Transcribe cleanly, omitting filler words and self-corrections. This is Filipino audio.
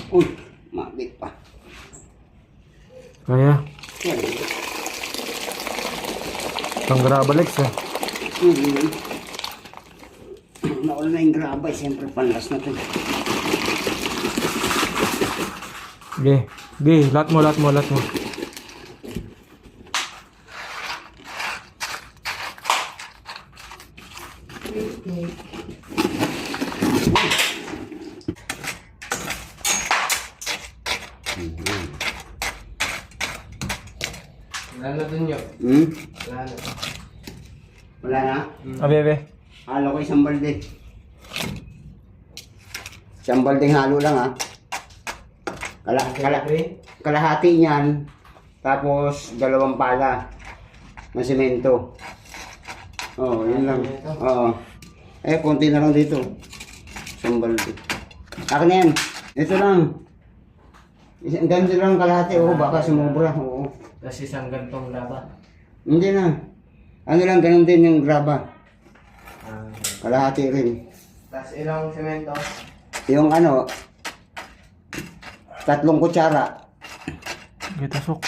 Uy, mabit pa. Kaya. Yan. Ang Gravalex eh. Nawala na yung grabay. Siyempre panlas na ito. Sige. Sige. Lahat mo. Wala na dun yun. Wala na. Wala na? Bebe. Halo ko isang balde. Isang baldeng halo lang ha. Kalahati niyan. Tapos 2 pala ng semento. Oo, yun lang. Oo. Konti na lang dito. Isang balde. Akin na yan. Ito lang. Ganito lang kalahati. Oo, baka sumubra. Oo. Tapos isang gantong laba. Hindi na. Ano lang, ganun din yung graba. Kalahati rin. Tapos ilang semento? Yung 3 kutsara. Sige, tasok.